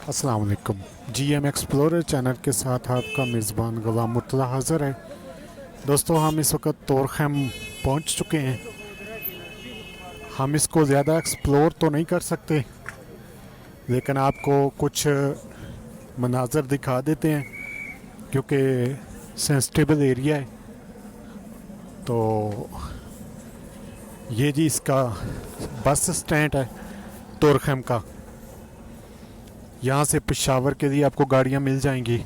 अस्सलाम वालेकुम। GM explorer channel के साथ आपका मेज़बान ग़ुलाम मुर्तज़ा हाज़िर है। दोस्तों, हम इस वक्त तोरखैम पहुंच चुके हैं। हम इसको ज़्यादा एक्सप्लोर तो नहीं कर सकते, लेकिन आपको कुछ मनाज़र दिखा देते हैं क्योंकि सेंसिटिव एरिया है। तो ये जी इसका बस स्टैंड है तोरखैम का। यहाँ से पेशावर के लिए आपको गाड़ियाँ मिल जाएंगी।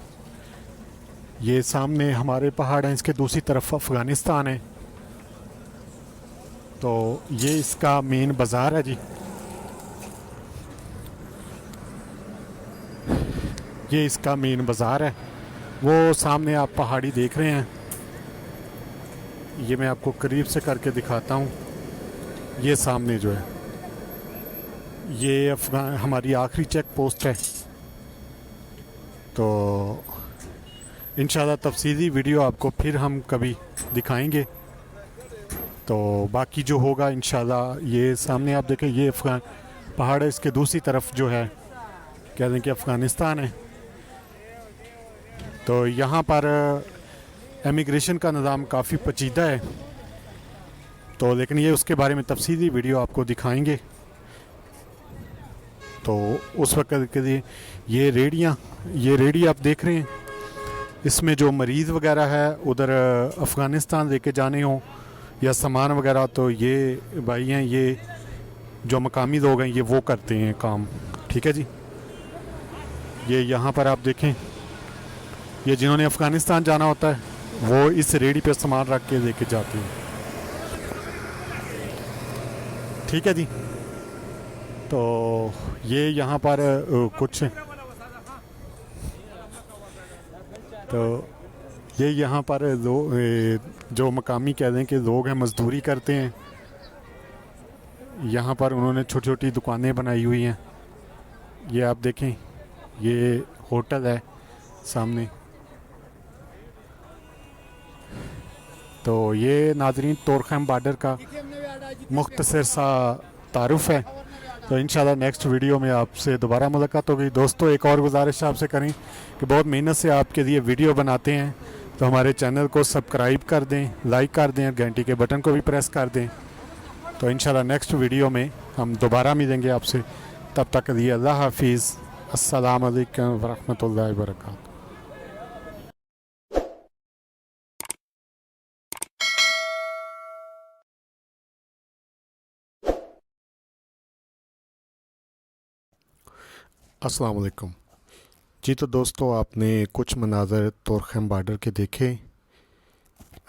ये सामने हमारे पहाड़ हैं, इसके दूसरी तरफ अफ़गानिस्तान है। तो ये इसका मेन बाज़ार है जी। ये इसका मेन बाज़ार है। वो सामने आप पहाड़ी देख रहे हैं, ये मैं आपको करीब से करके दिखाता हूँ। ये सामने जो है ये हमारी आखिरी चेक पोस्ट है। तो इंशाल्लाह तफसीली वीडियो आपको फिर हम कभी दिखाएंगे। तो बाकी जो होगा इंशाल्लाह, ये सामने आप देखें, ये अफ़गान पहाड़ है, इसके दूसरी तरफ जो है कह दें कि अफ़गानिस्तान है। तो यहाँ पर इमिग्रेशन का निज़ाम काफ़ी पेचीदा है। तो लेकिन ये उसके बारे में तफसीली वीडियो आपको दिखाएंगे। तो उस वक्त के लिए ये रेडी आप देख रहे हैं, इसमें जो मरीज़ वगैरह है उधर अफ़गानिस्तान लेके जाने हों या सामान वगैरह, तो ये भाई हैं, ये जो मकामी लोग हैं ये वो करते हैं काम। ठीक है जी। ये यहाँ पर आप देखें, ये जिन्होंने अफ़गानिस्तान जाना होता है वो इस रेडी पे सामान रख के लेके जाते हैं। ठीक है जी। तो ये यहाँ पर कुछ तो ये यहाँ पर जो मकामी कह दें कि लोग हैं, मज़दूरी करते हैं। यहाँ पर उन्होंने छोटी छोटी दुकानें बनाई हुई हैं। ये आप देखें, ये होटल है सामने। तो ये नाज़रीन तोरखैम बॉर्डर का मुख्तसर सा तारुफ है। तो इंशाल्लाह नेक्स्ट वीडियो में आपसे दोबारा मुलाकात होगी। दोस्तों, एक और गुजारिश आपसे करें कि बहुत मेहनत से आपके लिए वीडियो बनाते हैं, तो हमारे चैनल को सब्सक्राइब कर दें, लाइक कर दें और घंटी के बटन को भी प्रेस कर दें। तो इंशाल्लाह नेक्स्ट वीडियो में हम दोबारा मिलेंगे आपसे। तब तक के लिए अल्लाह हाफिज़। अस्सलाम वालेकुम वरहमतुल्लाहि वबरकातुहू। अस्सलाम वालेकुम जी। तो दोस्तों, आपने कुछ मनाज़र तोरखैम बॉर्डर के देखे।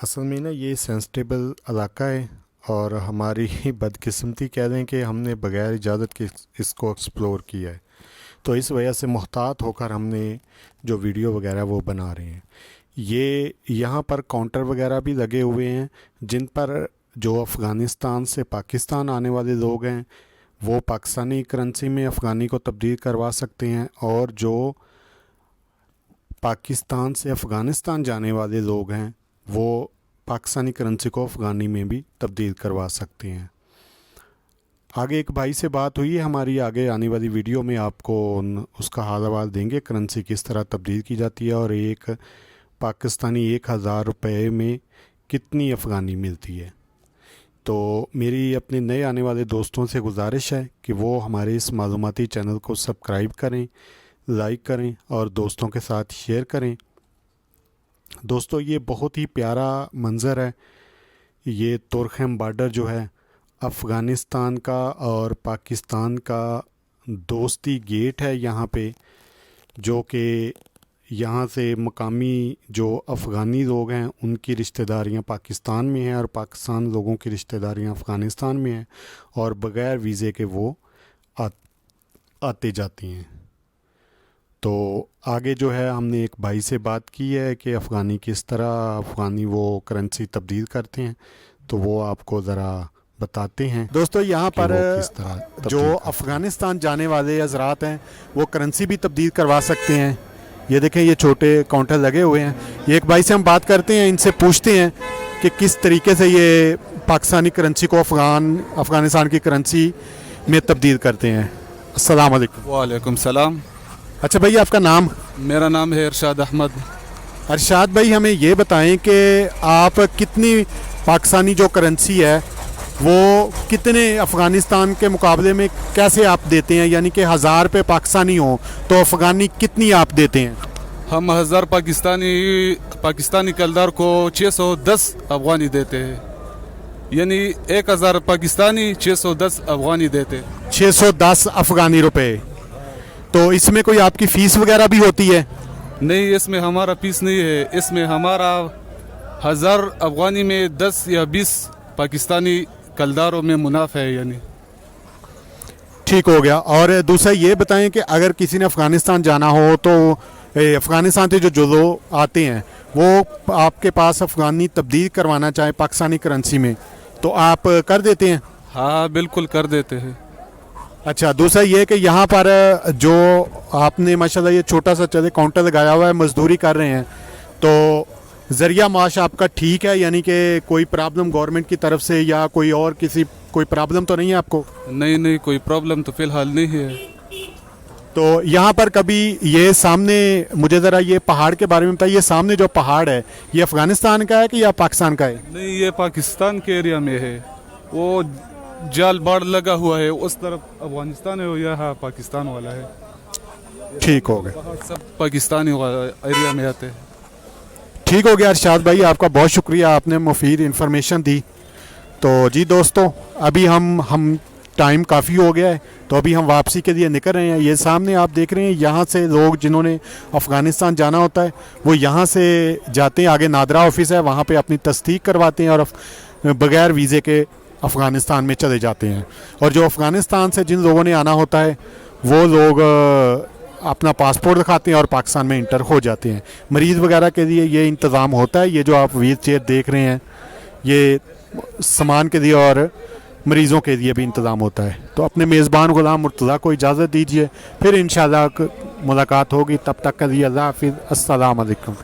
असल में ना ये सेंसिटिव इलाका है और हमारी ही बदकिस्मती कह दें कि हमने बग़ैर इजाज़त के इसको एक्सप्लोर किया है। तो इस वजह से मुहतात होकर हमने जो वीडियो वगैरह वो बना रहे हैं। ये यहाँ पर काउंटर वगैरह भी लगे हुए हैं जिन पर जो अफ़गानिस्तान से पाकिस्तान आने वाले लोग हैं वो पाकिस्तानी करेंसी में अफ़गानी को तब्दील करवा सकते हैं, और जो पाकिस्तान से अफ़गानिस्तान जाने वाले लोग हैं वो पाकिस्तानी करेंसी को अफ़गानी में भी तब्दील करवा सकते हैं। आगे एक भाई से बात हुई है हमारी, आगे आने वाली वीडियो में आपको उसका हाल अहवाल देंगे, करेंसी किस तरह तब्दील की जाती है और एक पाकिस्तानी 1000 रुपये में कितनी अफ़गानी मिलती है। तो मेरी अपने नए आने वाले दोस्तों से गुजारिश है कि वो हमारे इस मालूमाती चैनल को सब्सक्राइब करें, लाइक करें और दोस्तों के साथ शेयर करें। दोस्तों, ये बहुत ही प्यारा मंज़र है। ये तोरखैम बॉर्डर जो है अफ़गानिस्तान का और पाकिस्तान का दोस्ती गेट है यहाँ पे, जो कि यहाँ से मकामी जो अफ़गानी लोग हैं उनकी रिश्तेदारियाँ पाकिस्तान में हैं और पाकिस्तान लोगों की रिश्तेदारियाँ अफ़गानिस्तान में हैं, और बग़ैर वीज़े के वो आते जाती हैं। तो आगे जो है हमने एक भाई से बात की है कि अफ़गानी किस तरह अफ़गानी वो करेंसी तब्दील करते हैं, तो वो आपको ज़रा बताते हैं। दोस्तों, यहाँ पर जो अफ़गानिस्तान जाने वाले हज़रात हैं वो करेंसी भी तब्दील करवा सकते हैं। ये देखें, ये छोटे काउंटर लगे हुए हैं। ये एक भाई से हम बात करते हैं, इनसे पूछते हैं कि किस तरीके से ये पाकिस्तानी करेंसी को अफ़गानिस्तान की करेंसी में तब्दील करते हैं। अस्सलाम वालेकुम। वालेकुम सलाम। अच्छा भाई, आपका नाम? मेरा नाम है इरशाद अहमद। अरशाद भाई, हमें ये बताएं कि आप कितनी पाकिस्तानी जो करेंसी है वो कितने अफ़गानिस्तान के मुकाबले में कैसे आप देते हैं, यानी कि 1000 रुपये पाकिस्तानी हो तो अफ़गानी कितनी आप देते हैं? हम 1000 पाकिस्तानी कलदार को 610 अफगानी देते हैं, यानी 1000 पाकिस्तानी 610 अफगानी देते हैं। 610 अफ़गानी रुपए। तो इसमें कोई आपकी फ़ीस वगैरह भी होती है? नहीं, इसमें हमारा फीस नहीं है, इसमें हमारा 1000 अफगानी में 10 या 20 पाकिस्तानी कलदारों में मुनाफा है यानी। ठीक हो गया। और दूसरा ये बताएं कि अगर किसी ने अफ़गानिस्तान जाना हो तो अफ़गानिस्तान से जो लोग आते हैं वो आपके पास अफ़गानी तब्दील करवाना चाहे पाकिस्तानी करेंसी में, तो आप कर देते हैं? हाँ बिल्कुल कर देते हैं। अच्छा, दूसरा ये कि यहाँ पर जो आपने माशाल्लाह ये छोटा सा चले काउंटर लगाया हुआ है, मजदूरी कर रहे हैं, तो ज़रिया माश आपका ठीक है, यानी कि कोई प्रॉब्लम गवर्नमेंट की तरफ से या कोई और कोई प्रॉब्लम तो नहीं है आपको? नहीं नहीं, कोई प्रॉब्लम तो फ़िलहाल नहीं है। तो यहाँ पर कभी ये सामने, मुझे ज़रा ये पहाड़ के बारे में बताइए, ये सामने जो पहाड़ है ये अफ़गानिस्तान का है कि या पाकिस्तान का है? नहीं, ये पाकिस्तान के एरिया में है, वो जाल बाड़ लगा हुआ है, उस तरफ अफगानिस्तान है, यहाँ पाकिस्तान वाला है। ठीक हो गया, सब पाकिस्तानी वाला एरिया में आते हैं। ठीक हो गया अरशाद भाई, आपका बहुत शुक्रिया, आपने मुफीद इन्फॉर्मेशन दी। तो जी दोस्तों, अभी हम टाइम काफ़ी हो गया है, तो अभी हम वापसी के लिए निकल रहे हैं। ये सामने आप देख रहे हैं, यहाँ से लोग जिन्होंने अफ़गानिस्तान जाना होता है वो यहाँ से जाते हैं, आगे नादरा ऑफिस है, वहाँ पे अपनी तस्दीक करवाते हैं और बग़ैर वीज़े के अफ़गानिस्तान में चले जाते हैं। और जो अफ़गानिस्तान से जिन लोगों ने आना होता है वो लोग अपना पासपोर्ट दिखाते हैं और पाकिस्तान में इंटर हो जाते हैं। मरीज़ वगैरह के लिए ये इंतज़ाम होता है, ये जो आप व्हील चेयर देख रहे हैं ये सामान के लिए और मरीज़ों के लिए भी इंतज़ाम होता है। तो अपने मेज़बान ग़ुलाम मुर्तज़ा को इजाज़त दीजिए, फिर इंशाअल्लाह मुलाकात होगी। तब तक के लिए अल्लाह हाफ़िज़, अस्सलाम वालेकुम।